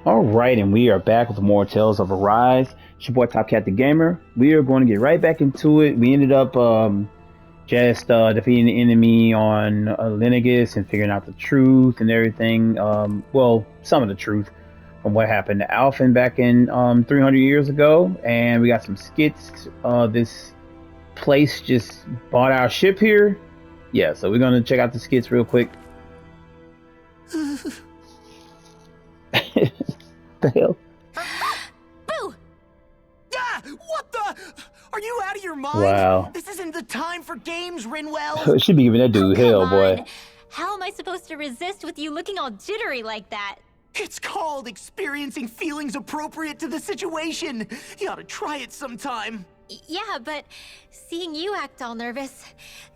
All right, and we are back with more Tales of Arise. It's your boy Top Cat the Gamer. We are going to get right back into it. We ended up just defeating the enemy on Lenegus and figuring out the truth and everything. Well, some of the truth from what happened to Alphen back in 300 years ago. And we got some skits. This place just bought our ship here. Yeah, so we're going to check out the skits real quick. The hell? Boo! Ah! What the? Are you out of your mind? Wow. This isn't the time for games, Rinwell. She be giving that dude hell, boy. How am I supposed to resist with you looking all jittery like that? It's called experiencing feelings appropriate to the situation. You ought to try it sometime. Yeah, but seeing you act all nervous,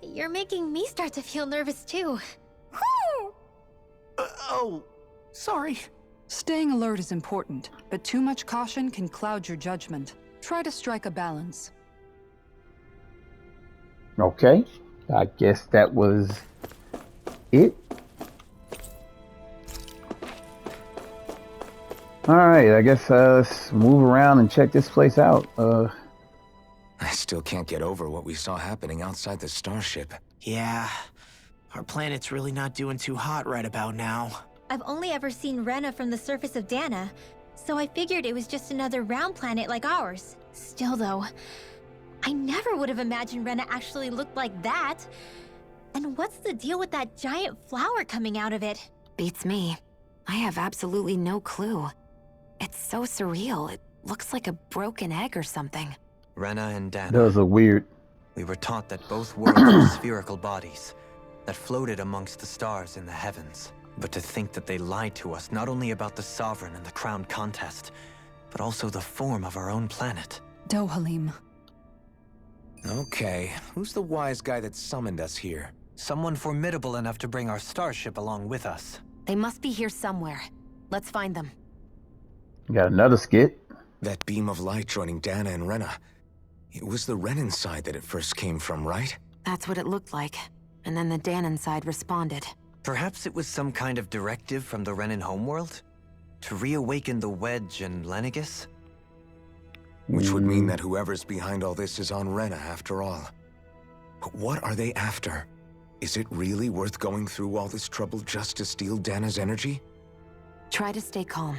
you're making me start to feel nervous too. Oh, sorry. Staying alert is important, but too much caution can cloud your judgment. Try to strike a balance. Okay, I guess that was it. Alright, I guess let's move around and check this place out. I still can't get over what we saw happening outside the starship. Yeah, our planet's really not doing too hot right about now. I've only ever seen Rena from the surface of Dana, so I figured it was just another round planet like ours. Still though, I never would have imagined Rena actually looked like that. And what's the deal with that giant flower coming out of it? Beats me. I have absolutely no clue. It's so surreal. It looks like a broken egg or something. Rena and Dana. Those are weird. We were taught that both worlds were spherical bodies that floated amongst the stars in the heavens. But to think that they lied to us not only about the Sovereign and the Crown contest, but also the form of our own planet. Dohalim. Okay, who's the wise guy that summoned us here? Someone formidable enough to bring our starship along with us. They must be here somewhere. Let's find them. We got another skit. That beam of light joining Dana and Rena. It was the Renan side that it first came from, right? That's what it looked like. And then the Danon side responded. Perhaps it was some kind of directive from the Renan homeworld? To reawaken the Wedge and Lenegus? Which would mean that whoever's behind all this is on Rena after all. But what are they after? Is it really worth going through all this trouble just to steal Dana's energy? Try to stay calm.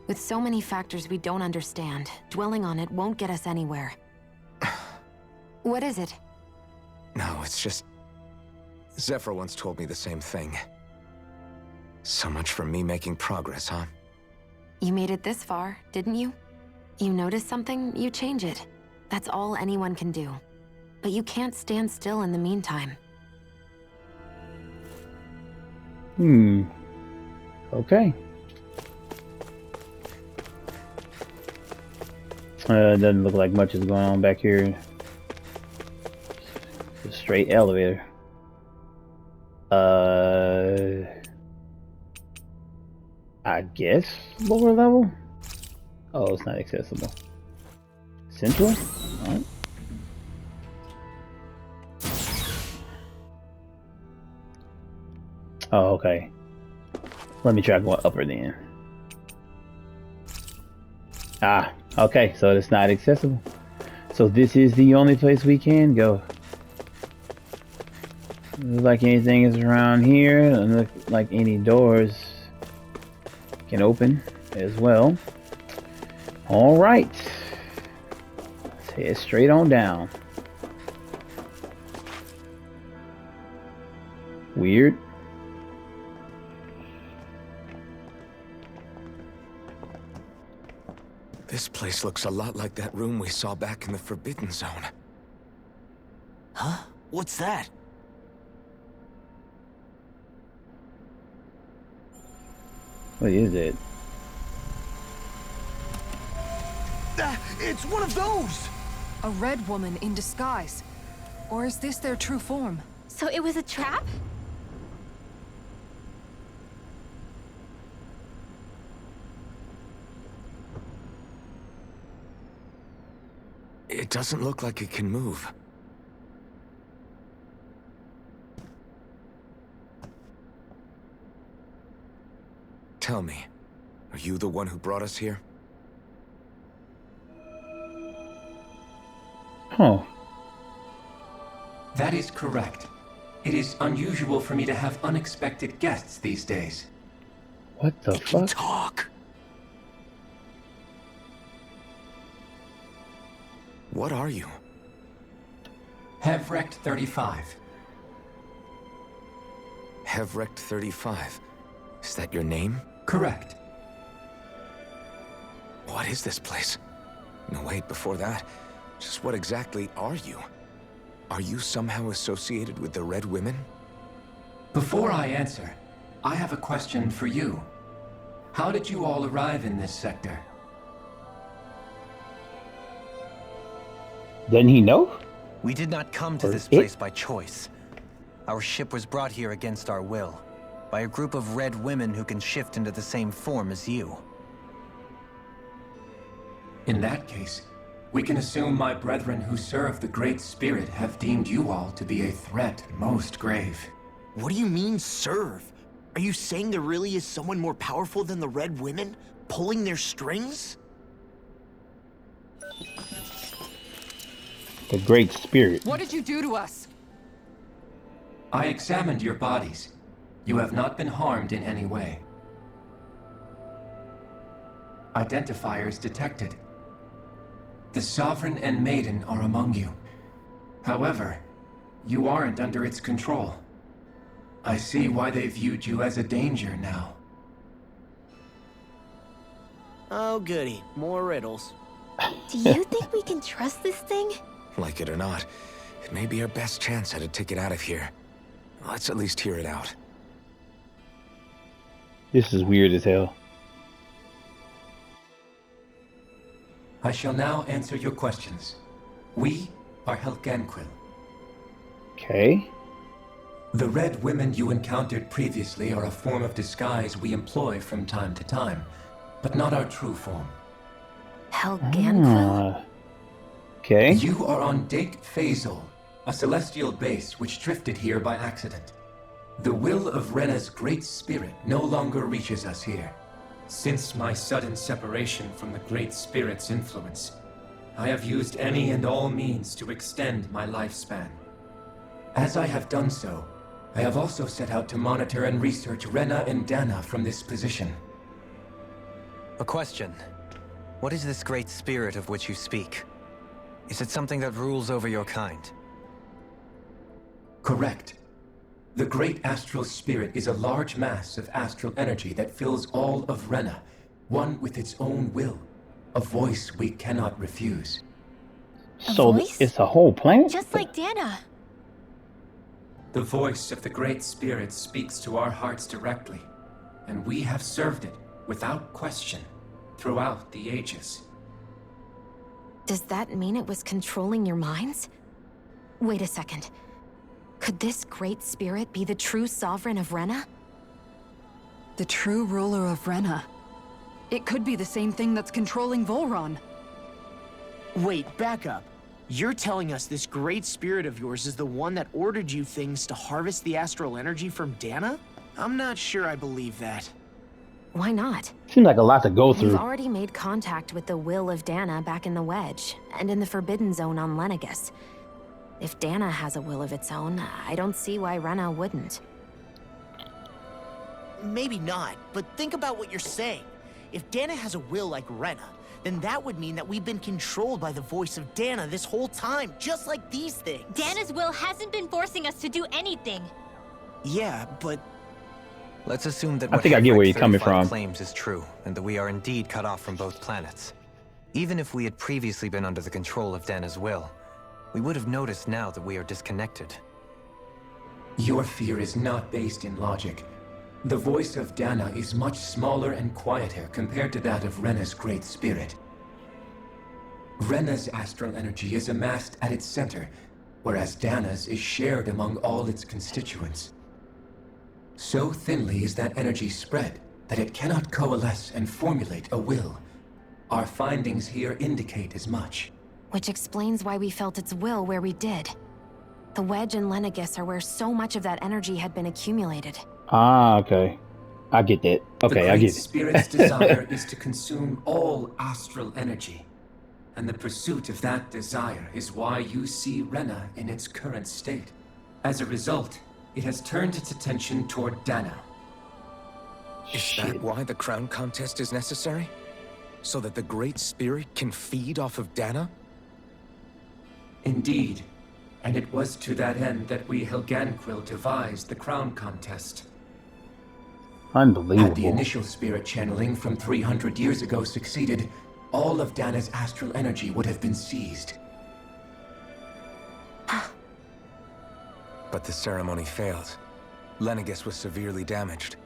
With so many factors we don't understand, dwelling on it won't get us anywhere. What is it? No, it's just... Zephyr once told me the same thing. So much for me making progress, huh? You made it this far, didn't you? You notice something, you change it. That's all anyone can do. But you can't stand still in the meantime. Okay. Doesn't look like much is going on back here. Just a straight elevator. I guess lower level? Oh, it's not accessible. Central? Alright. Oh, okay. Let me try going upper then. Ah, okay, so it's not accessible. So this is the only place we can go. Looks like anything is around here. Doesn't look like any doors can open as well. Alright. Let's head straight on down. Weird. This place looks a lot like that room we saw back in the Forbidden Zone. Huh? What's that? What is it? It's one of those! A red woman in disguise. Or is this their true form? So it was a trap? It doesn't look like it can move. Tell me, Are you the one who brought us here? Huh. That is correct. It is unusual for me to have unexpected guests these days. What the It can fuck? talk. What are you? Hevrect 35. Hevrect 35. Is that your name? Correct. What is this place? No, wait, before that, just what exactly are you? Are you somehow associated with the Red Women? Before I answer, I have a question for you. How did you all arrive in this sector? Doesn't he know? We did not come to Or this it? place by choice. Our ship was brought here against our will, by a group of red women who can shift into the same form as you. In that case, we can assume my brethren who serve the Great Spirit have deemed you all to be a threat most grave. What do you mean, serve? Are you saying there really is someone more powerful than the Red Women, pulling their strings? The Great Spirit. What did you do to us? I examined your bodies. You have not been harmed in any way. Identifiers detected. The Sovereign and Maiden are among you. However, you aren't under its control. I see why they viewed you as a danger now. Oh, goody. More riddles. Do you think we can trust this thing? Like it or not, it may be our best chance at a ticket out of here. Let's at least hear it out. This is weird as hell. I shall now answer your questions. We are Helganquil. Okay. The Red Women you encountered previously are a form of disguise we employ from time to time, but not our true form. Helganquil? Ah. Okay. You are on Daeq Faezol, a celestial base which drifted here by accident. The will of Rena's great spirit no longer reaches us here. Since my sudden separation from the Great Spirit's influence, I have used any and all means to extend my lifespan. As I have done so, I have also set out to monitor and research Rena and Dana from this position. A question. What is this great spirit of which you speak? Is it something that rules over your kind? Correct. The Great Astral Spirit is a large mass of astral energy that fills all of Rena, one with its own will, a voice we cannot refuse. So voice? it's a whole planet? Just like Dana. The voice of the Great Spirit speaks to our hearts directly, and we have served it, without question, throughout the ages. Does that mean it was controlling your minds? Wait a second. Could this great spirit be the true sovereign of Rena? The true ruler of Rena. It could be the same thing that's controlling Volron. Wait, back up. You're telling us this great spirit of yours is the one that ordered you things to harvest the astral energy from Dana? I'm not sure I believe that. Why not? Seems like a lot to go You've through. already made contact with the will of Dana back in the Wedge, and in the Forbidden Zone on Lenegus. If Dana has a will of its own, I don't see why Rena wouldn't. Maybe not, but think about what you're saying. If Dana has a will like Rena, then that would mean that we've been controlled by the voice of Dana this whole time, just like these things. Dana's will hasn't been forcing us to do anything. Yeah, but Let's assume that I what think I get where you're Hevrect coming 35 from. claims is true, and that we are indeed cut off from both planets. Even if we had previously been under the control of Dana's will, we would have noticed now that we are disconnected. Your fear is not based in logic. The voice of Dana is much smaller and quieter compared to that of Rena's great spirit. Rena's astral energy is amassed at its center, whereas Dana's is shared among all its constituents. So thinly is that energy spread that it cannot coalesce and formulate a will. Our findings here indicate as much. Which explains why we felt its will where we did. The Wedge and Lenegus are where so much of that energy had been accumulated. Ah, okay. I get that. Okay, the I Great get it. Spirit's desire is to consume all astral energy. And the pursuit of that desire is why you see Rena in its current state. As a result, it has turned its attention toward Dana. Is that why the crown contest is necessary? So that the Great Spirit can feed off of Dana? Indeed. And it was to that end that we Helganquil devised the crown contest. Had the Unbelievable. initial spirit channeling from 300 years ago succeeded, all of Dana's astral energy would have been seized. But the ceremony failed. Lenegis was severely damaged,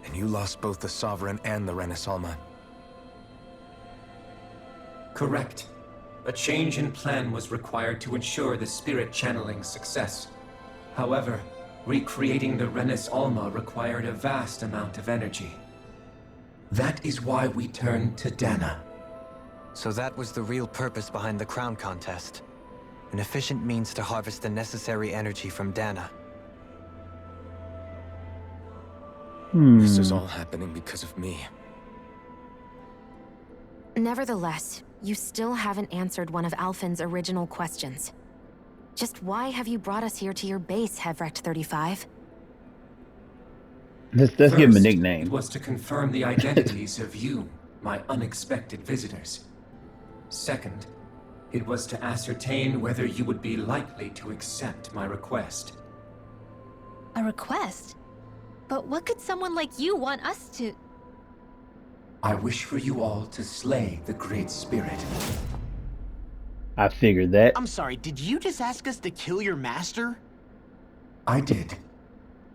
and you lost both the Sovereign and the Renasalma. Correct. A change in plan was required to ensure the spirit channeling's success. However, recreating the Renis Alma required a vast amount of energy. That is why we turned to Dana. So that was the real purpose behind the crown contest. An efficient means to harvest the necessary energy from Dana. This is all happening because of me. Nevertheless, you still haven't answered one of Alphen's original questions. Just why have you brought us here to your base, Hevrecht 35? Let's give him a First, nickname. It was to confirm the identities of you, my unexpected visitors. Second, it was to ascertain whether you would be likely to accept my request. A request? But what could someone like you want us to... I wish for you all to slay the Great Spirit. I figured that. I'm sorry, did you just ask us to kill your master? I did.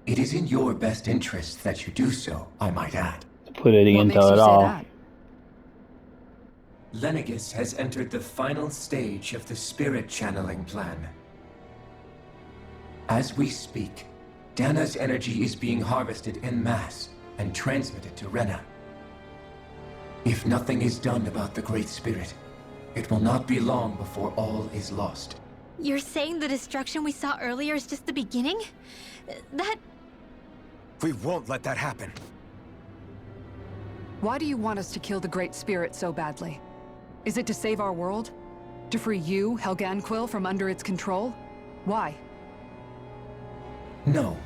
It is in your best interest that you do so, I might add. Put it What into makes you it say all. that? Lenegis has entered the final stage of the spirit channeling plan. As we speak, Dana's energy is being harvested en masse and transmitted to Rena. If nothing is done about the Great Spirit, it will not be long before all is lost. You're saying the destruction we saw earlier is just the beginning? That... We won't let that happen. Why do you want us to kill the Great Spirit so badly? Is it to save our world? To free you, Helganquil, from under its control? Why? No.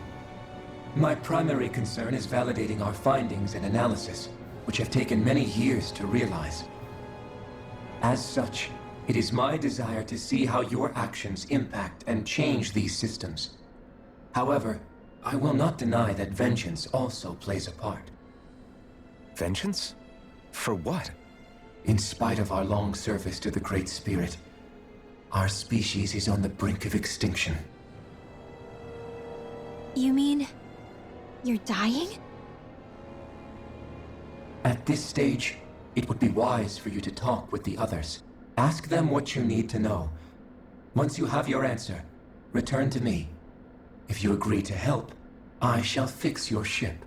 My primary concern is validating our findings and analysis, which have taken many years to realize. As such, it is my desire to see how your actions impact and change these systems. However, I will not deny that vengeance also plays a part. Vengeance? For what? In spite of our long service to the Great Spirit, our species is on the brink of extinction. You mean... you're dying? At this stage, it would be wise for you to talk with the others. Ask them what you need to know. Once you have your answer, return to me. If you agree to help, I shall fix your ship.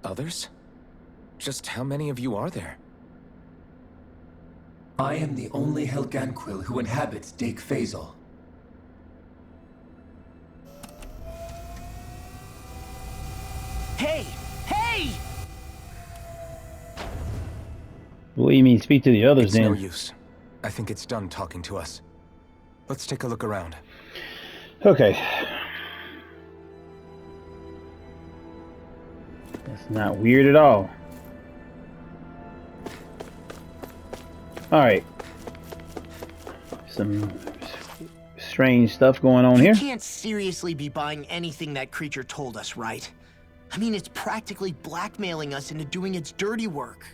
Others? Just how many of you are there? I am the only Helganquil who inhabits Daeq Faezol. Hey! Hey! What do you mean, speak to the others It's then? no use. I think it's done talking to us. Let's take a look around. Okay. That's not weird at all. Alright. Some strange stuff going on You here. can't seriously be buying anything that creature told us, right? I mean, it's practically blackmailing us into doing its dirty work.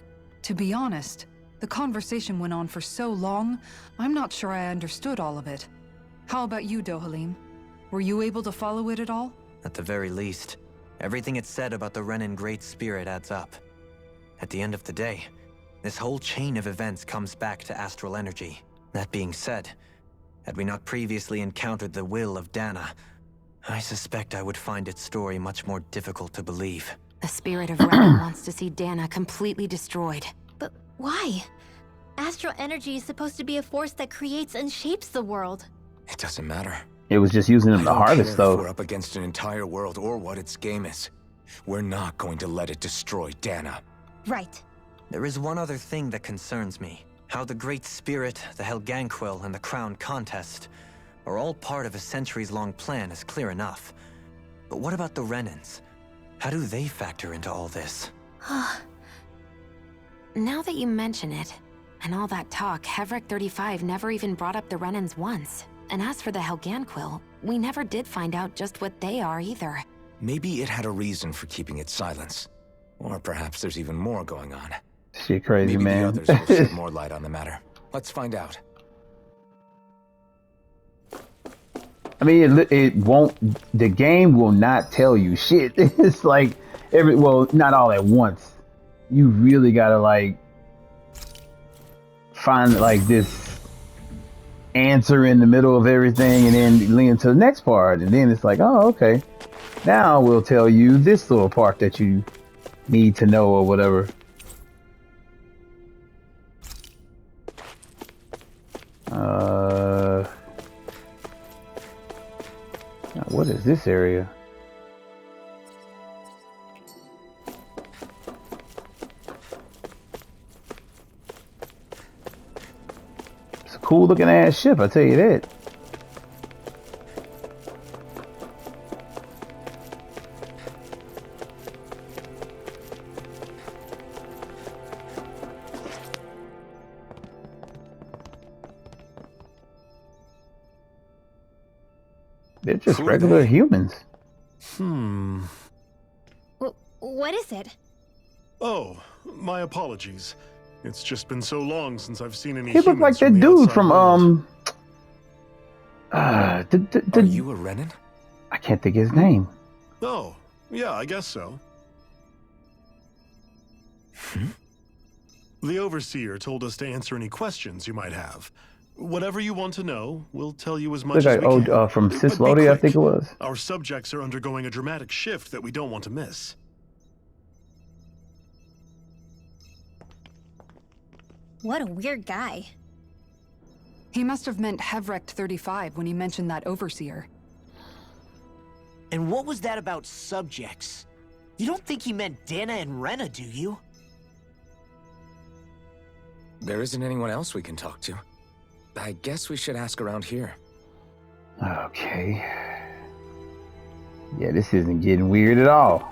To be honest, the conversation went on for so long, I'm not sure I understood all of it. How about you, Dohalim? Were you able to follow it at all? At the very least, everything it said about the Renan Great Spirit adds up. At the end of the day, this whole chain of events comes back to astral energy. That being said, had we not previously encountered the will of Dana, I suspect I would find its story much more difficult to believe. The spirit of Renan wants to see Dana completely destroyed. But why? Astral energy is supposed to be a force that creates and shapes the world. It doesn't matter. It was just using them I to don't harvest, care if we're though. up against an entire world or what its game is. We're not going to let it destroy Dana. Right. There is one other thing that concerns me. How the Great Spirit, the Helganquil, and the Crown Contest are all part of a centuries-long plan is clear enough. But what about the Renans? How do they factor into all this? Now that you mention it, and all that talk, Hevrek 35 never even brought up the Renans once. And as for the Helganquil, we never did find out just what they are either. Maybe it had a reason for keeping its silence. Or perhaps there's even more going on. Shit crazy, Maybe man. the others will shed more light on the matter. Let's find out. I mean, it won't. The game will not tell you shit. It's like well, not all at once. You really gotta like find like this answer in the middle of everything, and then lean to the next part, and then it's like, oh, okay. Now we'll tell you this little part that you need to know or whatever. Now what is this area? It's a cool looking ass ship, I tell you that. They're just Who are regular they? humans. What is it? Oh, my apologies. It's just been so long since I've seen any He looked like humans that the dude outside from world. Are you a Renan? I can't think of his name. Oh, yeah, I guess so. The Overseer told us to answer any questions you might have. Whatever you want to know, we'll tell you as much Look as like we can. from But be Cislodi, I quick. think it was. Our subjects are undergoing a dramatic shift that we don't want to miss. What a weird guy. He must have meant Hevrek 35 when he mentioned that Overseer. And what was that about subjects? You don't think he meant Dana and Rena, do you? There isn't anyone else we can talk to. I guess we should ask around here. Okay. Yeah, this isn't getting weird at all.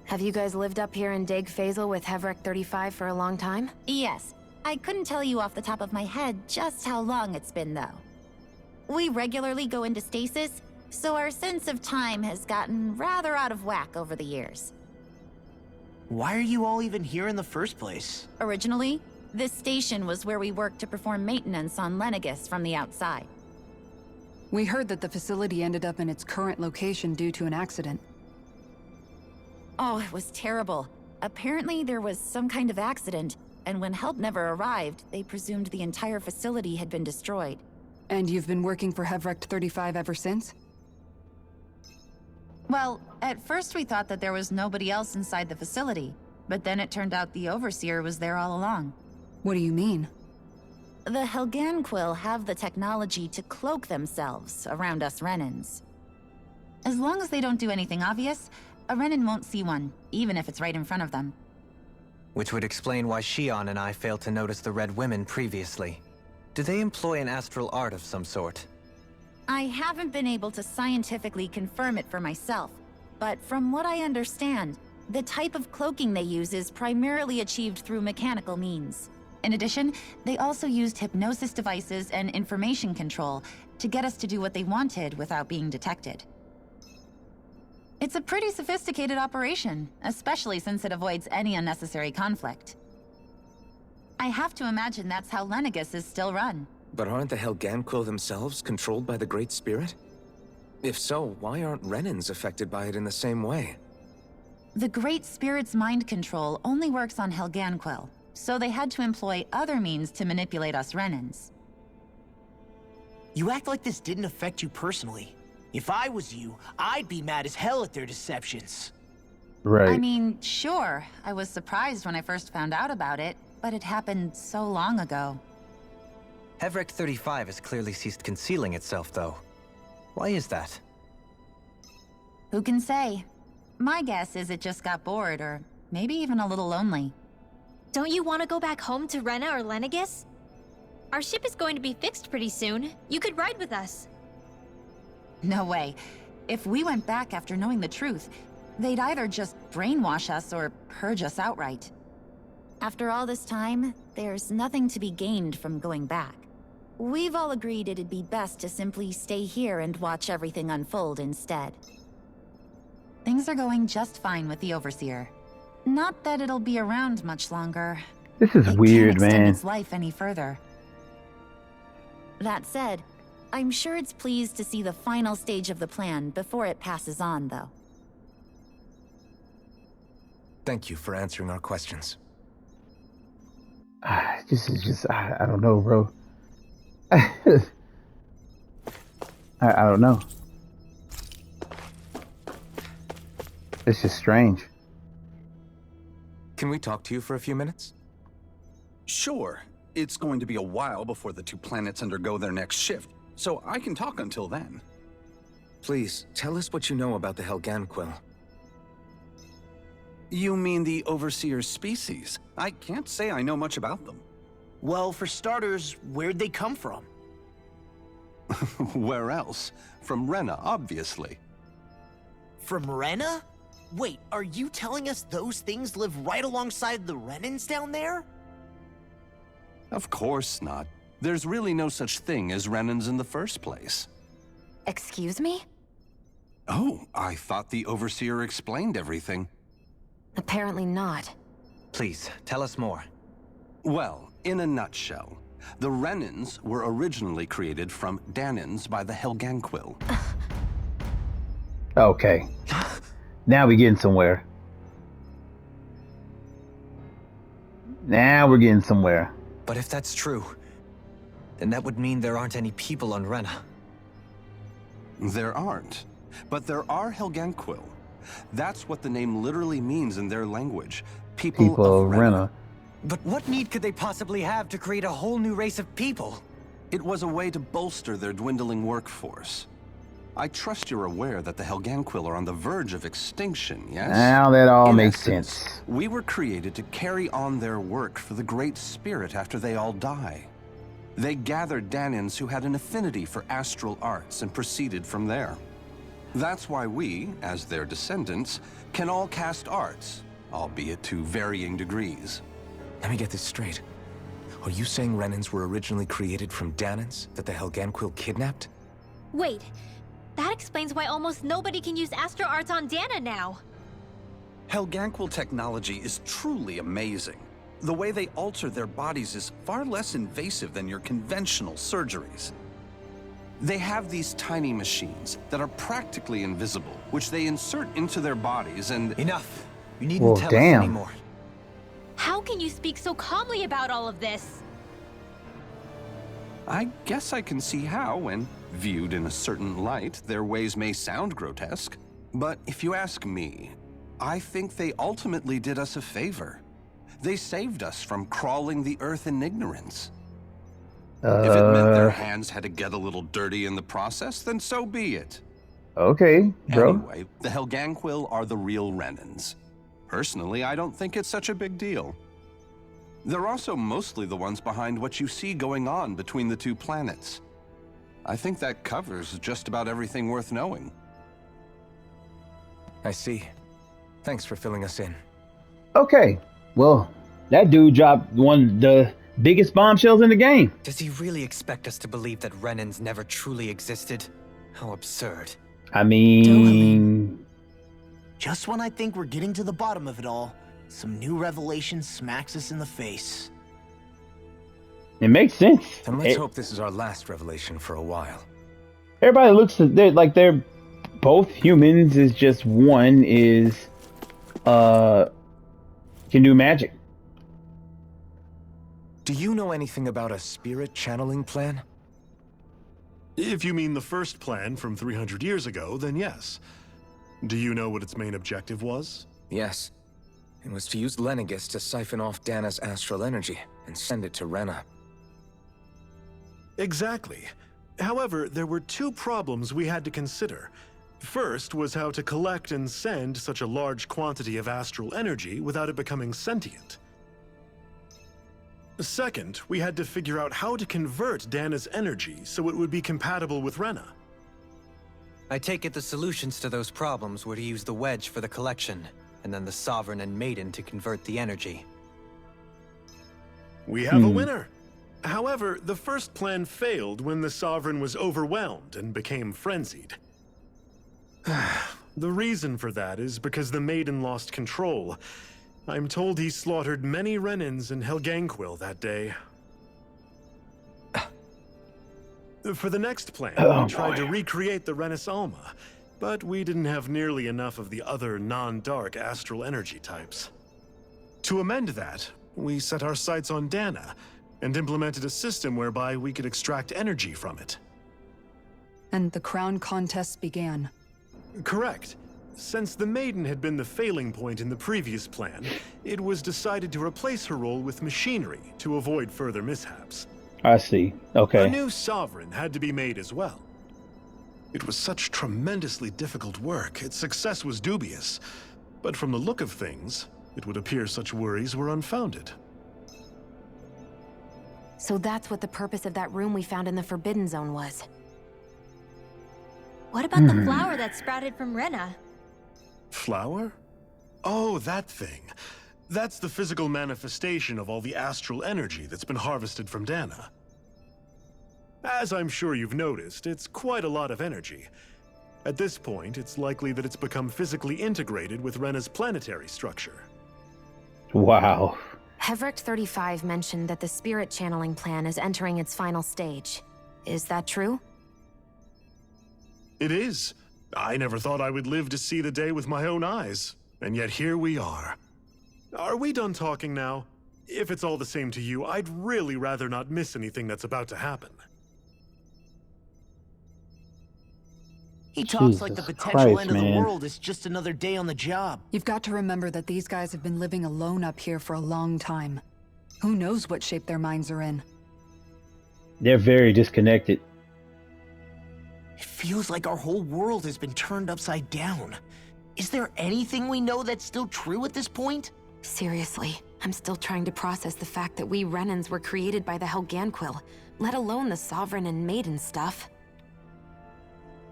Have you guys lived up here in Daeq Faezol with Hevrek 35 for a long time? Yes. I couldn't tell you off the top of my head just how long it's been, though. We regularly go into stasis, so our sense of time has gotten rather out of whack over the years. Why are you all even here in the first place? Originally, this station was where we worked to perform maintenance on Lenegis from the outside. We heard that the facility ended up in its current location due to an accident. Oh, it was terrible. Apparently there was some kind of accident, and when help never arrived, they presumed the entire facility had been destroyed. And you've been working for Hevrek 35 ever since? Well, at first we thought that there was nobody else inside the facility, but then it turned out the Overseer was there all along. What do you mean? The Helganquil have the technology to cloak themselves around us Renans. As long as they don't do anything obvious, a Renan won't see one, even if it's right in front of them. Which would explain why Shion and I failed to notice the Red Women previously. Do they employ an astral art of some sort? I haven't been able to scientifically confirm it for myself, but from what I understand, the type of cloaking they use is primarily achieved through mechanical means. In addition, they also used hypnosis devices and information control to get us to do what they wanted without being detected. It's a pretty sophisticated operation, especially since it avoids any unnecessary conflict. I have to imagine that's how Lenegis is still run. But aren't the Helganquil themselves controlled by the Great Spirit? If so, why aren't Renans affected by it in the same way? The Great Spirit's mind control only works on Helganquil, so they had to employ other means to manipulate us Renans. You act like this didn't affect you personally. If I was you, I'd be mad as hell at their deceptions. Right. I mean, sure, I was surprised when I first found out about it, but it happened so long ago. Hevrek 35 has clearly ceased concealing itself, though. Why is that? Who can say? My guess is it just got bored, or maybe even a little lonely. Don't you want to go back home to Rena or Lenegis? Our ship is going to be fixed pretty soon. You could ride with us. No way. If we went back after knowing the truth, they'd either just brainwash us or purge us outright. After all this time, there's nothing to be gained from going back. We've all agreed it'd be best to simply stay here and watch everything unfold instead. Things are going just fine with the Overseer. Not that it'll be around much longer. This is It weird, can't extend man. its life any further. That said, I'm sure it's pleased to see the final stage of the plan before it passes on, though. Thank you for answering our questions. This is just, I don't know, bro. I don't know. It's just strange. Can we talk to you for a few minutes? Sure. It's going to be a while before the two planets undergo their next shift, so I can talk until then. Please, tell us what you know about the Helganquil. You mean the Overseer's species? I can't say I know much about them. Well, for starters, where'd they come from? Where else? From Rena, obviously. From Rena? Wait, are you telling us those things live right alongside the Renans down there? Of course not. There's really no such thing as Renans in the first place. Excuse me? Oh, I thought the Overseer explained everything. Apparently not. Please, tell us more. Well, in a nutshell, the Renans were originally created from Daenons by the Helganquil. Okay. Now we're getting somewhere. Now we're getting somewhere. But if that's true, then that would mean there aren't any people on Rena. There aren't, but there are Helganquil. That's what the name literally means in their language. People of Rena. But what need could they possibly have to create a whole new race of people? It was a way to bolster their dwindling workforce. I trust you're aware that the Helganquil are on the verge of extinction, yes? Now that all In makes essence, sense. We were created to carry on their work for the Great Spirit after they all die. They gathered Daenons who had an affinity for astral arts and proceeded from there. That's why we, as their descendants, can all cast arts, albeit to varying degrees. Let me get this straight. Are you saying Renans were originally created from Daenons that the Helganquil kidnapped? Wait, that explains why almost nobody can use Astro Arts on Dana now. Helganquil technology is truly amazing. The way they alter their bodies is far less invasive than your conventional surgeries. They have these tiny machines that are practically invisible, which they insert into their bodies and... Enough! You needn't tell us anymore. How can you speak so calmly about all of this? I guess I can see how, when viewed in a certain light, their ways may sound grotesque. But if you ask me, I think they ultimately did us a favor. They saved us from crawling the earth in ignorance. If it meant their hands had to get a little dirty in the process, then so be it. Okay, bro. Anyway, the Helganquil are the real Renans. Personally, I don't think it's such a big deal. They're also mostly the ones behind what you see going on between the two planets. I think that covers just about everything worth knowing. I see. Thanks for filling us in. Okay. Well, that dude dropped one of the biggest bombshells in the game. Does he really expect us to believe that Renans never truly existed? How absurd. I mean... Just when I think we're getting to the bottom of it all, some new revelation smacks us in the face. It makes sense. Then let's hope this is our last revelation for a while. Everybody looks like they're both humans. Is just one is can do magic. Do you know anything about a spirit channeling plan? If you mean the first plan from 300 years ago, then yes. Do you know what its main objective was? Yes. It was to use Lenegis to siphon off Dana's astral energy and send it to Rena. Exactly. However, there were two problems we had to consider. First was how to collect and send such a large quantity of astral energy without it becoming sentient. Second, we had to figure out how to convert Dana's energy so it would be compatible with Rena. I take it the solutions to those problems were to use the wedge for the collection, and then the Sovereign and Maiden to convert the energy. We have a winner. However, the first plan failed when the Sovereign was overwhelmed and became frenzied. The reason for that is because the Maiden lost control. I'm told he slaughtered many Renans in Helganquil that day. For the next plan, we tried to recreate the Renis Alma, but we didn't have nearly enough of the other non-dark astral energy types. To amend that, we set our sights on Dana, and implemented a system whereby we could extract energy from it. And the crown contests began. Correct. Since the Maiden had been the failing point in the previous plan, it was decided to replace her role with machinery to avoid further mishaps. I see. Okay. A new Sovereign had to be made as well. It was such tremendously difficult work, its success was dubious. But from the look of things, it would appear such worries were unfounded. So that's what the purpose of that room we found in the Forbidden Zone was. What about the flower that sprouted from Rena? Flower? Oh, that thing. That's the physical manifestation of all the astral energy that's been harvested from Dana. As I'm sure you've noticed, it's quite a lot of energy. At this point, it's likely that it's become physically integrated with Rena's planetary structure. Wow. Hevric 35 mentioned that the spirit channeling plan is entering its final stage. Is that true? It is. I never thought I would live to see the day with my own eyes, and yet here we are. Are we done talking now? If it's all the same to you, I'd really rather not miss anything that's about to happen. He talks like the Jesus potential Christ, end of the man. world is just another day on the job. You've got to remember that these guys have been living alone up here for a long time. Who knows what shape their minds are in? They're very disconnected. It feels like our whole world has been turned upside down. Is there anything we know that's still true at this point? Seriously, I'm still trying to process the fact that we Renans were created by the Helganquil, let alone the Sovereign and Maiden stuff.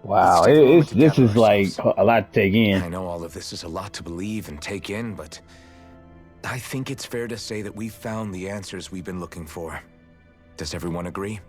Wow, Let's take a moment to this gather is like ourselves. a lot to take in. I know all of this is a lot to believe and take in, but I think it's fair to say that we've found the answers we've been looking for. Does everyone agree?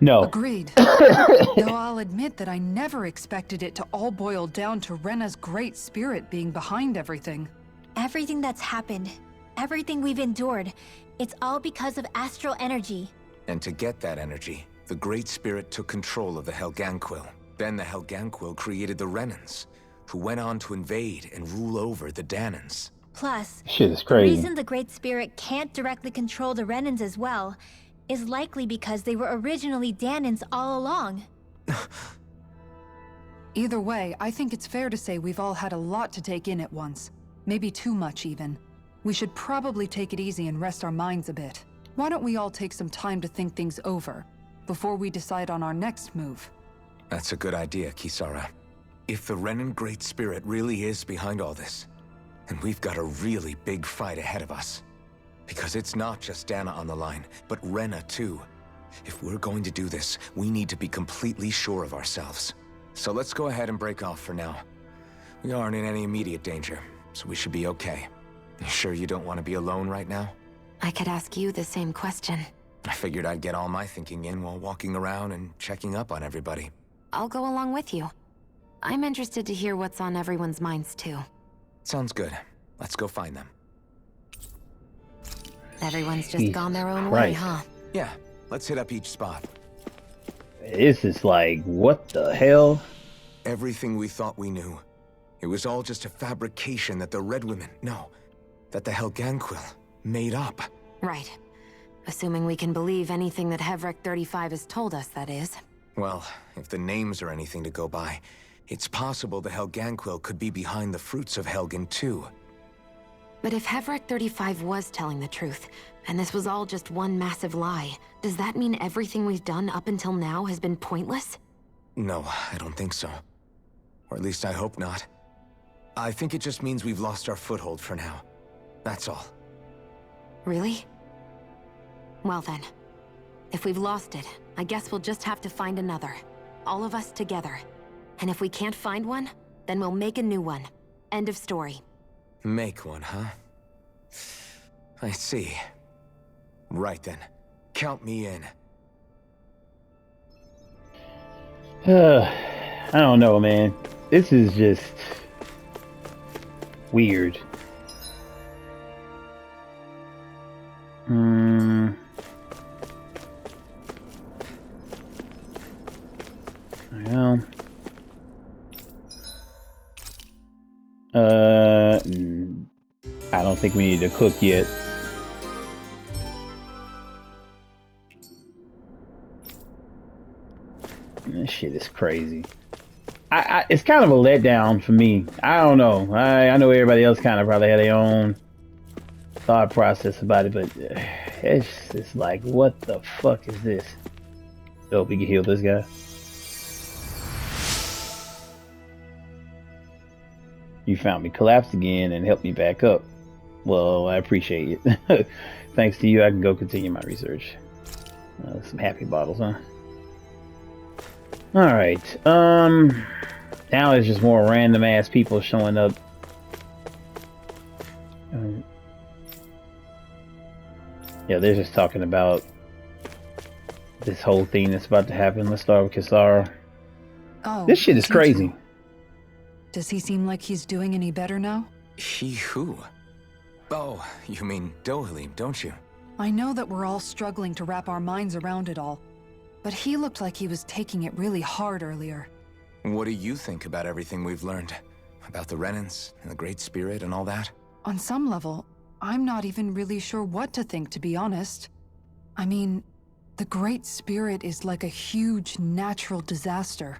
No. Agreed. Though I'll admit that I never expected it to all boil down to Rena's great spirit being behind everything. Everything that's happened, everything we've endured, it's all because of astral energy. And to get that energy, the Great Spirit took control of the Helganquil. Then the Helganquil created the Renans, who went on to invade and rule over the Danans. Plus, Shit is the crazy. reason the Great Spirit can't directly control the Renans as well is likely because they were originally Danans all along. Either way, I think it's fair to say we've all had a lot to take in at once. Maybe too much, even. We should probably take it easy and rest our minds a bit. Why don't we all take some time to think things over before we decide on our next move? That's a good idea, Kisara. If the Renan Great Spirit really is behind all this, then we've got a really big fight ahead of us. Because it's not just Dana on the line, but Rena too. If we're going to do this, we need to be completely sure of ourselves. So let's go ahead and break off for now. We aren't in any immediate danger, so we should be okay. You sure you don't want to be alone right now? I could ask you the same question. I figured I'd get all my thinking in while walking around and checking up on everybody. I'll go along with you. I'm interested to hear what's on everyone's minds too. Sounds good. Let's go find them. Everyone's just Jesus gone their own way, Christ. huh? Yeah, let's hit up each spot. This is like, what the hell? Everything we thought we knew. It was all just a fabrication that the Red Women, no, that the Helganquil made up. Right. Assuming we can believe anything that Hevric 35 has told us, that is. Well, if the names are anything to go by, it's possible the Helganquil could be behind the fruits of Helgen too. But if Hevric 35 was telling the truth, and this was all just one massive lie, does that mean everything we've done up until now has been pointless? No, I don't think so. Or at least I hope not. I think it just means we've lost our foothold for now. That's all. Really? Well then, if we've lost it, I guess we'll just have to find another. All of us together. And if we can't find one, then we'll make a new one. End of story. Make one, huh? I see. Right then. Count me in. I don't know, man. This is just weird. Well, I don't think we need to cook yet. This shit is crazy. It's kind of a letdown for me. I don't know. I know everybody else kind of probably had their own thought process about it, but it's just like, what the fuck is this? Hope we can heal this guy. You found me collapsed again and helped me back up. Well, I appreciate it. Thanks to you, I can go continue my research. Some happy bottles, huh? Alright, now it's just more random ass people showing up. Yeah, they're just talking about this whole thing that's about to happen. Let's start with Kisara. Oh, this shit is crazy. Does he seem like he's doing any better now? He who? Oh, you mean Dohalim, don't you? I know that we're all struggling to wrap our minds around it all, but he looked like he was taking it really hard earlier. What do you think about everything we've learned? About the Renans and the Great Spirit and all that? On some level, I'm not even really sure what to think, to be honest. I mean, the Great Spirit is like a huge natural disaster,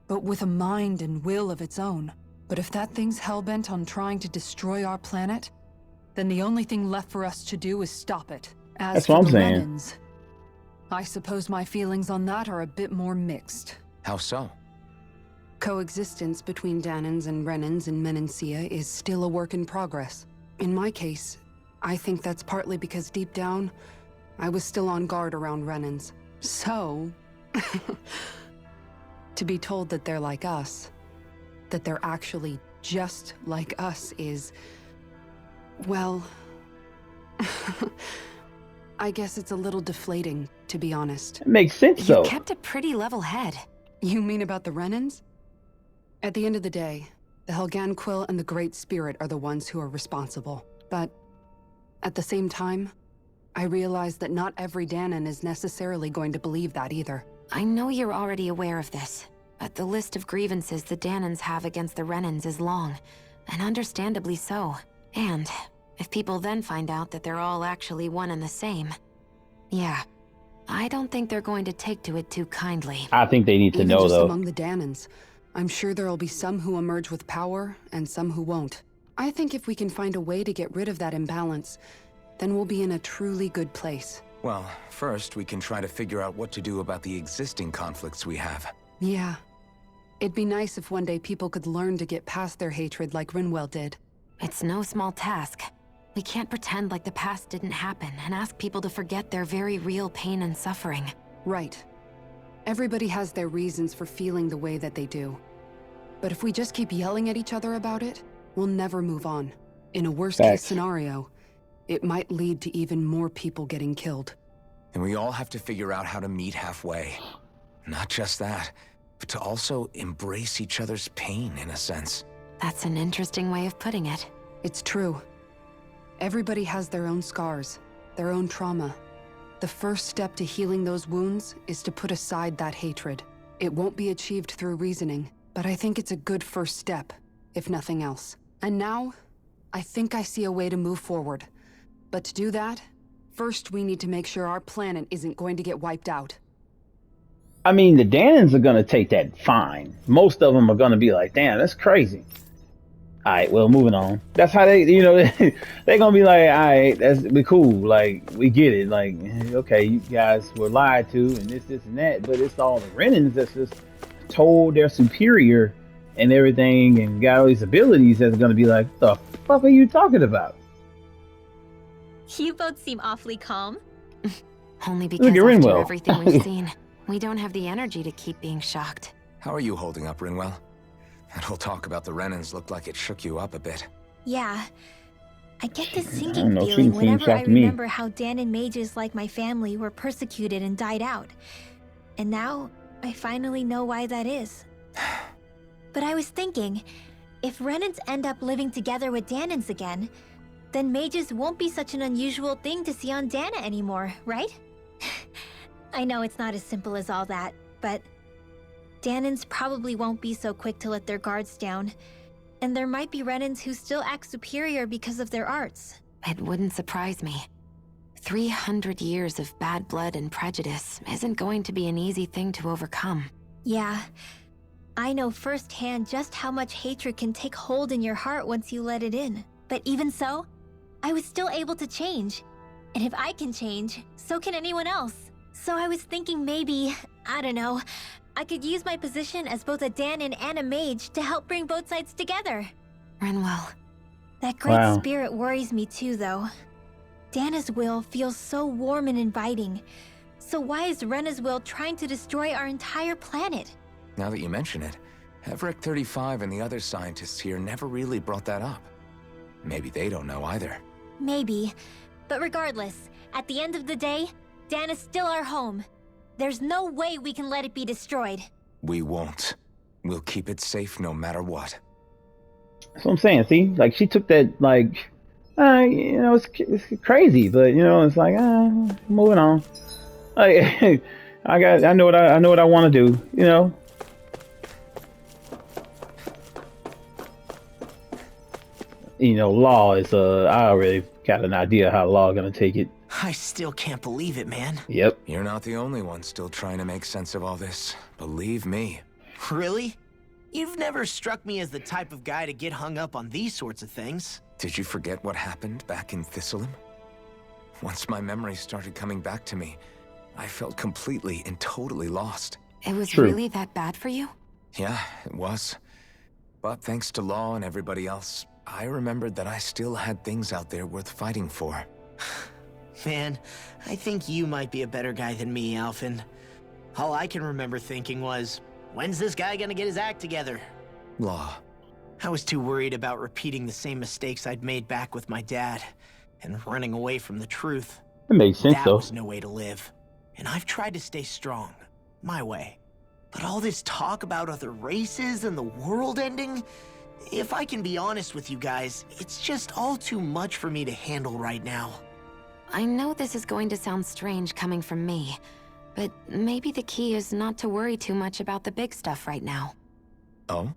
but with a mind and will of its own. But if that thing's hellbent on trying to destroy our planet, then the only thing left for us to do is stop it. As that's for what I'm the saying. Renans, I suppose my feelings on that are a bit more mixed. How so? Coexistence between Dahnans and Renans in Menancia is still a work in progress. In my case, I think that's partly because deep down, I was still on guard around Renans. So, to be told that they're like us, that they're actually just like us is, well, I guess it's a little deflating, to be honest. It makes sense, though. You kept a pretty level head. You mean about the Renans? At the end of the day, the Helgan Quill and the Great Spirit are the ones who are responsible. But at the same time, I realize that not every Dahnan is necessarily going to believe that either. I know you're already aware of this, but the list of grievances the Dahnans have against the Renans is long, and understandably so. And if people then find out that they're all actually one and the same, yeah, I don't think they're going to take to it too kindly. I think they need to know, just though. Among the Dahnans, I'm sure there'll be some who emerge with power and some who won't. I think if we can find a way to get rid of that imbalance, then we'll be in a truly good place. Well, first we can try to figure out what to do about the existing conflicts we have. Yeah. It'd be nice if one day people could learn to get past their hatred like Rinwell did. It's no small task. We can't pretend like the past didn't happen and ask people to forget their very real pain and suffering. Right. Everybody has their reasons for feeling the way that they do. But if we just keep yelling at each other about it, we'll never move on. In a worst-case scenario, it might lead to even more people getting killed. And we all have to figure out how to meet halfway. Not just that, but to also embrace each other's pain, in a sense. That's an interesting way of putting it. It's true. Everybody has their own scars, their own trauma. The first step to healing those wounds is to put aside that hatred. It won't be achieved through reasoning, but I think it's a good first step, if nothing else. And now, I think I see a way to move forward. But to do that, first we need to make sure our planet isn't going to get wiped out. I mean, the Dahnans are gonna take that fine. Most of them are gonna be like, damn, that's crazy. Alright, well, moving on. That's how they, you know, they're gonna be like, alright, we cool, like, we get it, like, okay, you guys were lied to, and this, and that, but it's all the Renans that's just told their superior and everything and got all these abilities that's gonna be like, the fuck are you talking about? You both seem awfully calm. Only Look because at after Rinwell. everything we've seen, we don't have the energy to keep being shocked. How are you holding up, Rinwell? That whole talk about the Renans looked like it shook you up a bit. Yeah. I get this I sinking don't know, she feeling didn't seem whenever I shocked to me. remember how Danon mages like my family were persecuted and died out. And now, I finally know why that is. But I was thinking, if Renans end up living together with Danons again, then mages won't be such an unusual thing to see on Dana anymore, right? I know it's not as simple as all that, but Danons probably won't be so quick to let their guards down. And there might be Renans who still act superior because of their arts. It wouldn't surprise me. 300 years of bad blood and prejudice isn't going to be an easy thing to overcome. Yeah. I know firsthand just how much hatred can take hold in your heart once you let it in. But even so, I was still able to change. And if I can change, so can anyone else. So I was thinking maybe, I don't know, I could use my position as both a Danon and a mage to help bring both sides together. Rinwell. That great Wow. spirit worries me too, though. Dana's will feels so warm and inviting. So why is Rena's will trying to destroy our entire planet? Now that you mention it, Everick 35 and the other scientists here never really brought that up. Maybe they don't know either. Maybe. But regardless, at the end of the day, Dana's still our home. There's no way we can let it be destroyed. We won't. We'll keep it safe no matter what. That's what I'm saying. See, like she took that, like, you know, it's crazy, but you know, it's like, moving on. Like, I know what I want to do. You know. You know, Law is I already got an idea how Law gonna take it. I still can't believe it, man. Yep. You're not the only one still trying to make sense of all this. Believe me. Really? You've never struck me as the type of guy to get hung up on these sorts of things. Did you forget what happened back in Thistleum? Once my memory started coming back to me, I felt completely and totally lost. It was True. really that bad for you? Yeah, it was. But thanks to Law and everybody else, I remembered that I still had things out there worth fighting for. Man, I think you might be a better guy than me, Alphen. All I can remember thinking was, when's this guy gonna get his act together? Law. I was too worried about repeating the same mistakes I'd made back with my dad, and running away from the truth. That makes sense That though. was no way to live. And I've tried to stay strong, my way. But all this talk about other races and the world ending, if I can be honest with you guys, it's just all too much for me to handle right now. I know this is going to sound strange coming from me, but maybe the key is not to worry too much about the big stuff right now. Oh?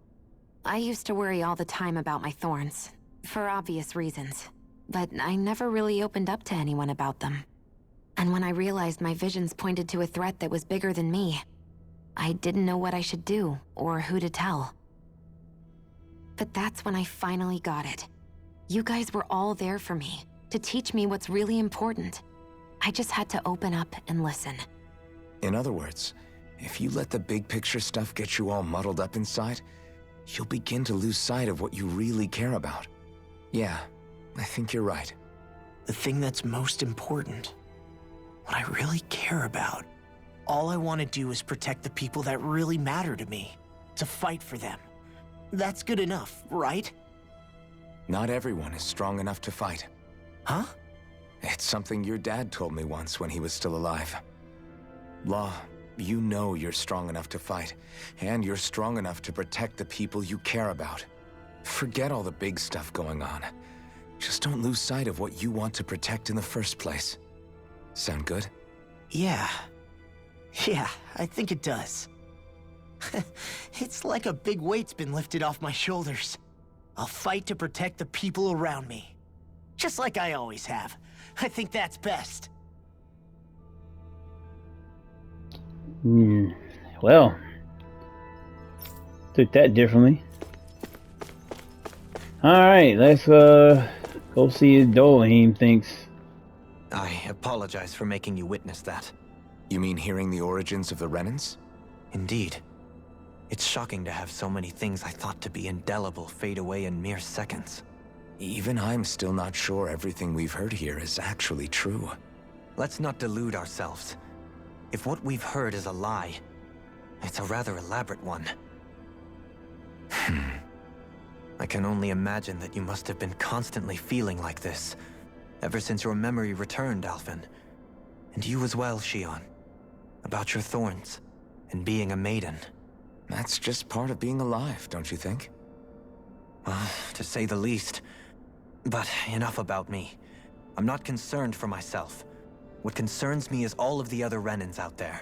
I used to worry all the time about my thorns, for obvious reasons, but I never really opened up to anyone about them. And when I realized my visions pointed to a threat that was bigger than me, I didn't know what I should do or who to tell. But that's when I finally got it. You guys were all there for me, to teach me what's really important. I just had to open up and listen. In other words, if you let the big picture stuff get you all muddled up inside, you'll begin to lose sight of what you really care about. Yeah, I think you're right. The thing that's most important, what I really care about. All I want to do is protect the people that really matter to me, to fight for them. That's good enough, right? Not everyone is strong enough to fight. Huh? It's something your dad told me once when he was still alive. Law, you know you're strong enough to fight, and you're strong enough to protect the people you care about. Forget all the big stuff going on. Just don't lose sight of what you want to protect in the first place. Sound good? Yeah. Yeah, I think it does. It's like a big weight's been lifted off my shoulders. I'll fight to protect the people around me. Just like I always have. I think that's best. Well, took that differently. Alright, let's go see if Dolheim thinks. I apologize for making you witness that. You mean hearing the origins of the Renans? Indeed. It's shocking to have so many things I thought to be indelible fade away in mere seconds. Even I'm still not sure everything we've heard here is actually true. Let's not delude ourselves. If what we've heard is a lie, it's a rather elaborate one. I can only imagine that you must have been constantly feeling like this, ever since your memory returned, Alphen. And you as well, Shion. About your thorns, and being a maiden. That's just part of being alive, don't you think? Well, to say the least. But enough about me. I'm not concerned for myself. What concerns me is all of the other Renans out there.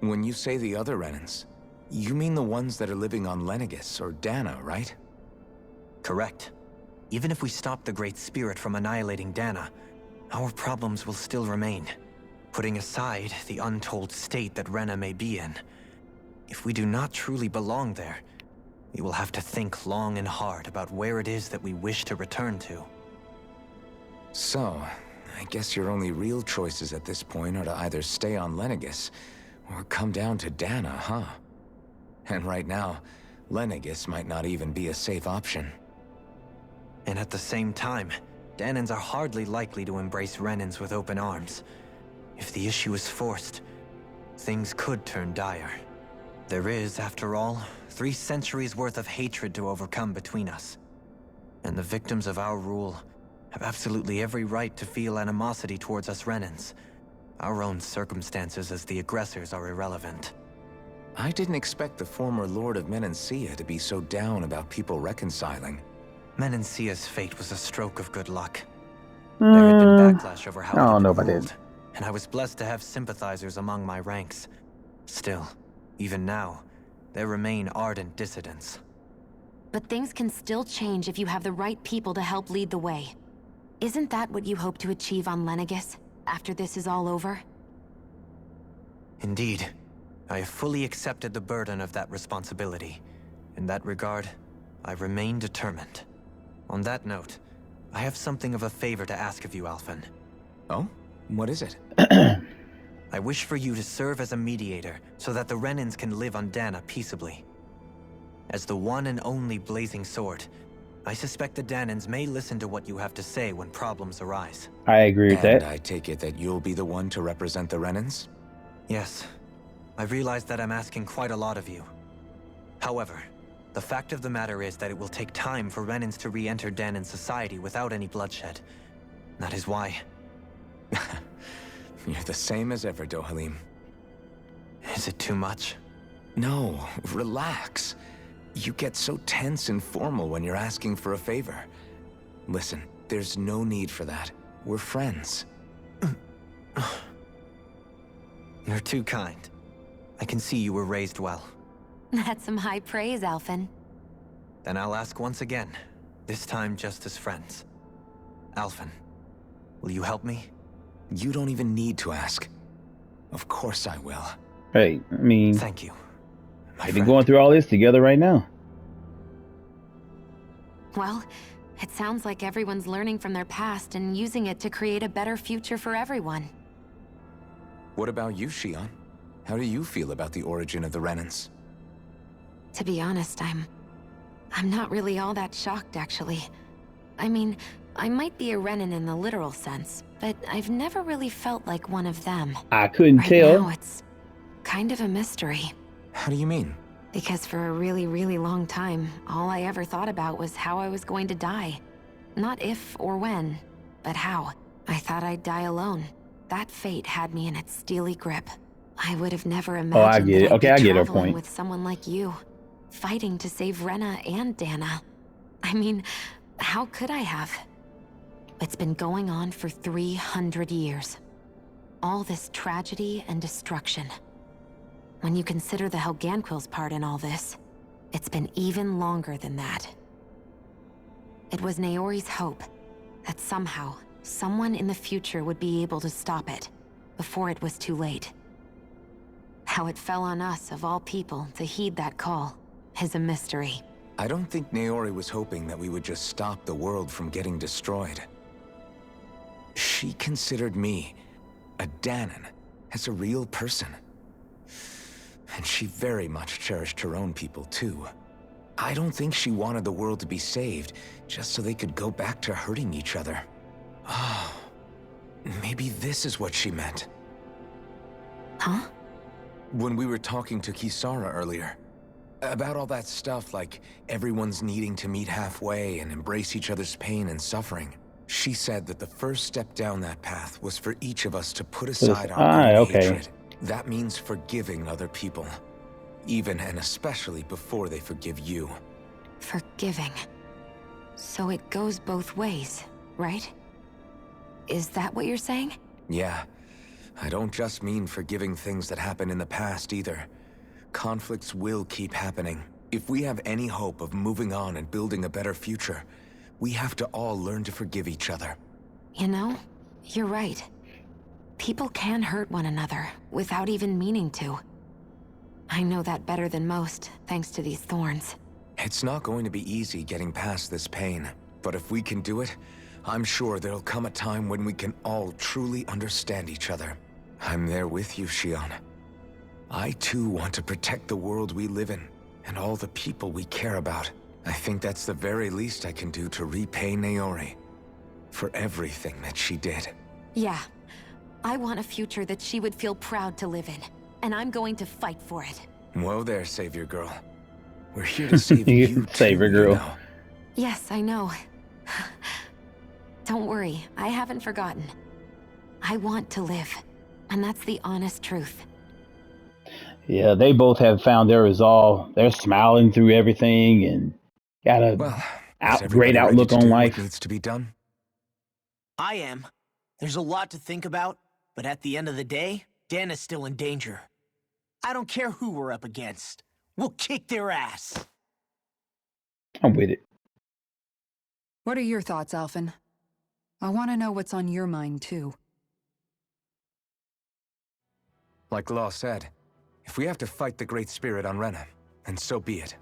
When you say the other Renans, you mean the ones that are living on Lenegis or Dana, right? Correct. Even if we stop the Great Spirit from annihilating Dana, our problems will still remain. Putting aside the untold state that Rena may be in, if we do not truly belong there, we will have to think long and hard about where it is that we wish to return to. So, I guess your only real choices at this point are to either stay on Lenegis or come down to Dana, huh? And right now, Lenegis might not even be a safe option. And at the same time, Danans are hardly likely to embrace Renans with open arms. If the issue is forced, things could turn dire. There is, after all, 3 centuries worth of hatred to overcome between us. And the victims of our rule have absolutely every right to feel animosity towards us Renans. Our own circumstances as the aggressors are irrelevant. I didn't expect the former Lord of Menancia to be so down about people reconciling. Menancia's fate was a stroke of good luck. There had been backlash over how I don't it know had about been this. ruled, and I was blessed to have sympathizers among my ranks. Still, even now, there remain ardent dissidents. But things can still change if you have the right people to help lead the way. Isn't that what you hope to achieve on Lenegis, after this is all over? Indeed. I have fully accepted the burden of that responsibility. In that regard, I remain determined. On that note, I have something of a favor to ask of you, Alphen. Oh? What is it? I wish for you to serve as a mediator so that the Renans can live on Dana peaceably. As the one and only Blazing Sword, I suspect the Danans may listen to what you have to say when problems arise. I agree with And that. I take it that you'll be the one to represent the Renans? Yes. I realize that I'm asking quite a lot of you. However, the fact of the matter is that it will take time for Renans to re-enter Danan society without any bloodshed. That is why. You're the same as ever, Dohalim. Is it too much? No, relax. You get so tense and formal when you're asking for a favor. Listen, there's no need for that. We're friends. You're too kind. I can see you were raised well. That's some high praise, Alphen. Then I'll ask once again, this time just as friends. Alphen, will you help me? You don't even need to ask. Of course I will. Hey, I mean, Thank you. they've been going through all this together right now. Well, it sounds like everyone's learning from their past and using it to create a better future for everyone. What about you, Shion? How do you feel about the origin of the Renans? To be honest, I'm not really all that shocked, actually. I mean, I might be a Renan in the literal sense, but I've never really felt like one of them. I couldn't Right tell. now, it's kind of a mystery. How do you mean? Because for a really, really long time, all I ever thought about was how I was going to die. Not if or when, but how. I thought I'd die alone. That fate had me in its steely grip. I would have never imagined Oh, I get it. that I'd Okay, be I get her traveling point. with someone like you, fighting to save Rena and Dana. I mean, how could I have? It's been going on for 300 years. All this tragedy and destruction. When you consider the Helganquil's part in all this, it's been even longer than that. It was Naori's hope that somehow, someone in the future would be able to stop it, before it was too late. How it fell on us, of all people, to heed that call, is a mystery. I don't think Naori was hoping that we would just stop the world from getting destroyed. She considered me, a Danan, as a real person. And she very much cherished her own people, too. I don't think she wanted the world to be saved, just so they could go back to hurting each other. Oh, maybe this is what she meant. Huh? When we were talking to Kisara earlier, about all that stuff like everyone's needing to meet halfway and embrace each other's pain and suffering, she said that the first step down that path was for each of us to put aside our own hatred. That means forgiving other people, even and especially before they forgive you. Forgiving. So it goes both ways, right? Is that what you're saying? Yeah. I don't just mean forgiving things that happened in the past either. Conflicts will keep happening. If we have any hope of moving on and building a better future, we have to all learn to forgive each other. You know, you're right. People can hurt one another without even meaning to. I know that better than most, thanks to these thorns. It's not going to be easy getting past this pain, but if we can do it, I'm sure there'll come a time when we can all truly understand each other. I'm there with you, Shion. I too want to protect the world we live in, and all the people we care about. I think that's the very least I can do to repay Naori for everything that she did. Yeah. I want a future that she would feel proud to live in, and I'm going to fight for it. Whoa there, Savior Girl. We're here to save you too, Savior Girl. You know. Yes, I know. Don't worry, I haven't forgotten. I want to live, and that's the honest truth. Yeah, they both have found their resolve. They're smiling through everything and got a great outlook on life. What needs to be done? I am. There's a lot to think about, but at the end of the day, Dan is still in danger. I don't care who we're up against. We'll kick their ass. I'm with it. What are your thoughts, Alphen? I want to know what's on your mind, too. Like Law said, if we have to fight the Great Spirit on Rena, then so be it.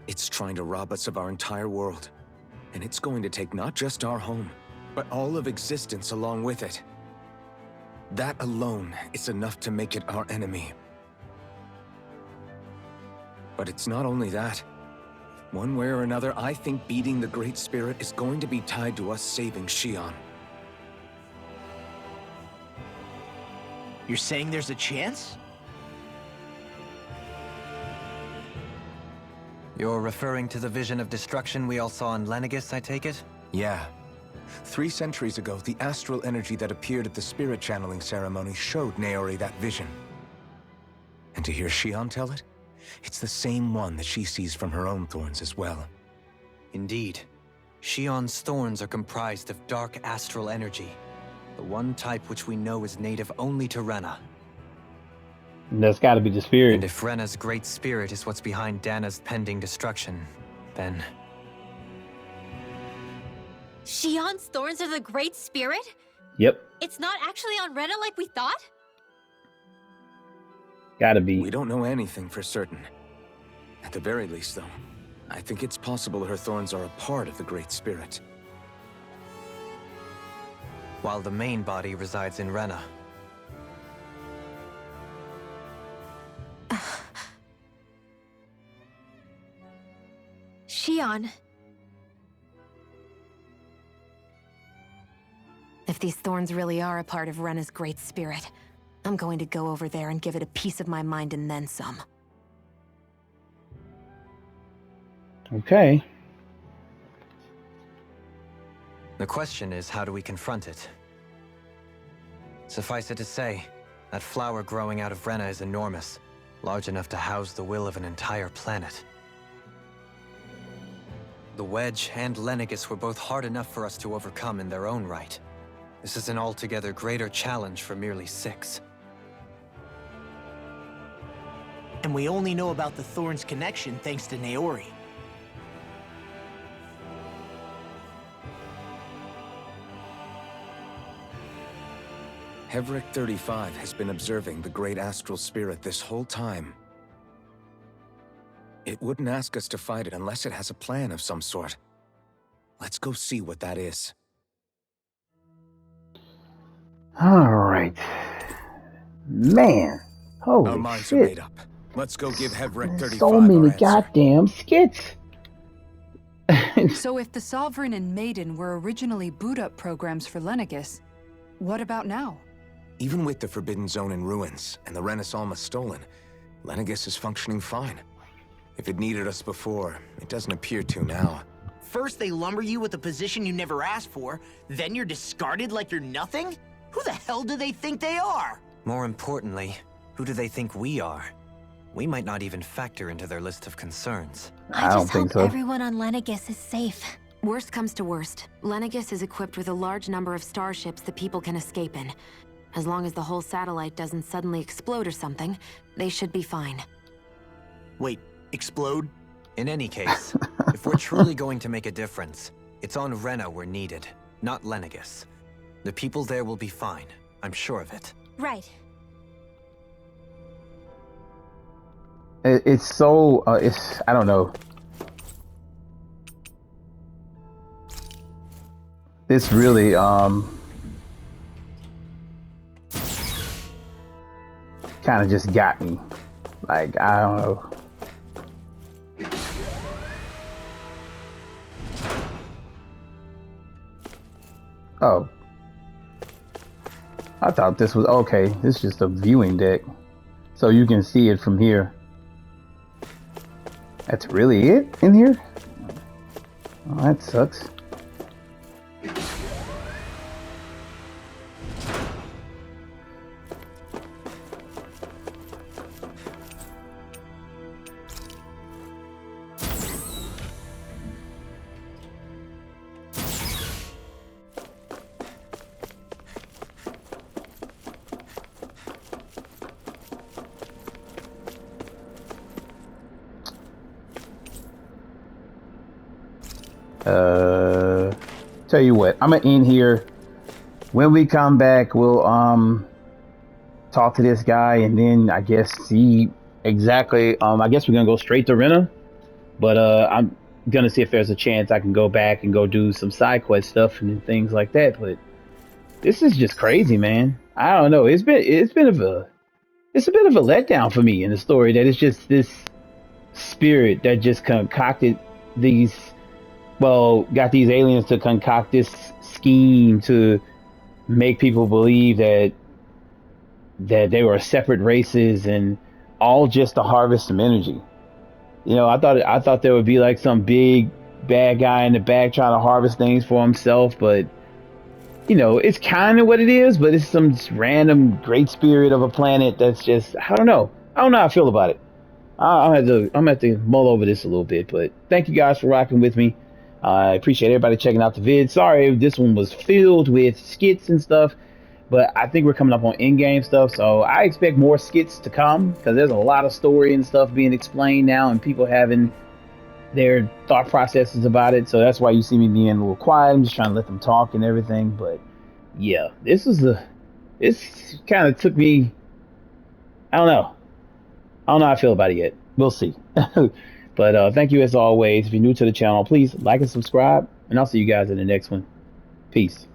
It's trying to rob us of our entire world. And it's going to take not just our home, but all of existence along with it. That alone is enough to make it our enemy. But it's not only that. One way or another, I think beating the Great Spirit is going to be tied to us saving Shion. You're saying there's a chance? You're referring to the vision of destruction we all saw in Lenegis, I take it? Yeah. 3 centuries ago, the astral energy that appeared at the spirit channeling ceremony showed Naori that vision. And to hear Shion tell it, it's the same one that she sees from her own thorns as well. Indeed. Shion's thorns are comprised of dark astral energy, the one type which we know is native only to Rena. That's got to be the spirit. And if Rena's great spirit is what's behind Dana's pending destruction, then... Shion's thorns are the Great Spirit? Yep. It's not actually on Rena like we thought? Gotta be. We don't know anything for certain. At the very least, though, I think it's possible her thorns are a part of the Great Spirit. While the main body resides in Rena. Shion. If these thorns really are a part of Rena's great spirit, I'm going to go over there and give it a piece of my mind and then some. Okay. The question is, how do we confront it? Suffice it to say, that flower growing out of Rena is enormous, large enough to house the will of an entire planet. The Wedge and Lenegis were both hard enough for us to overcome in their own right. This is an altogether greater challenge for merely 6. And we only know about the Thorns connection thanks to Naori. Hevric 35 has been observing the Great Astral Spirit this whole time. It wouldn't ask us to fight it unless it has a plan of some sort. Let's go see what that is. All right. Man. Our Holy minds are made shit. up. Let's go give Hevrek 35 So many our answer. goddamn skits. So if the Sovereign and Maiden were originally boot-up programs for Lenegis, what about now? Even with the Forbidden Zone in ruins and the Renis almost stolen, Lenegis is functioning fine. If it needed us before, it doesn't appear to now. First they lumber you with a position you never asked for, then you're discarded like you're nothing? Who the hell do they think they are? More importantly, who do they think we are? We might not even factor into their list of concerns. I I don't just think hope so. everyone on Lenegis is safe. Worst comes to worst, Lenegis is equipped with a large number of starships that people can escape in. As long as the whole satellite doesn't suddenly explode or something, they should be fine. Wait, explode? In any case, if we're truly going to make a difference, it's on Rena we're needed, not Lenegis. The people there will be fine, I'm sure of it. Right. It's so, I don't know. This really, kind of just got me. Like, I don't know. Oh. I thought this was, okay, this is just a viewing deck. So you can see it from here. That's really it in here? Oh, that sucks. Tell you what, I'm gonna end here. When we come back, we'll talk to this guy and then I guess see exactly. I guess we're gonna go straight to Rena, but I'm gonna see if there's a chance I can go back and go do some side quest stuff and things like that. But this is just crazy, man. I don't know. It's a bit of a letdown for me in the story that it's just this spirit that just concocted these. Well, got these aliens to concoct this scheme to make people believe that they were separate races and all just to harvest some energy. You know, I thought there would be like some big bad guy in the back trying to harvest things for himself, but you know, it's kind of what it is, but it's some random great spirit of a planet that's just, I don't know how I feel about it. I'm gonna have to mull over this a little bit, but thank you guys for rocking with me. I appreciate everybody checking out the vid. Sorry if this one was filled with skits and stuff, but I think we're coming up on in-game stuff, so I expect more skits to come because there's a lot of story and stuff being explained now and people having their thought processes about it. So that's why you see me being a little quiet. I'm just trying to let them talk and everything. But yeah, this kind of took me, I don't know how I feel about it yet. We'll see. But thank you as always. If you're new to the channel, please like and subscribe, and I'll see you guys in the next one. Peace.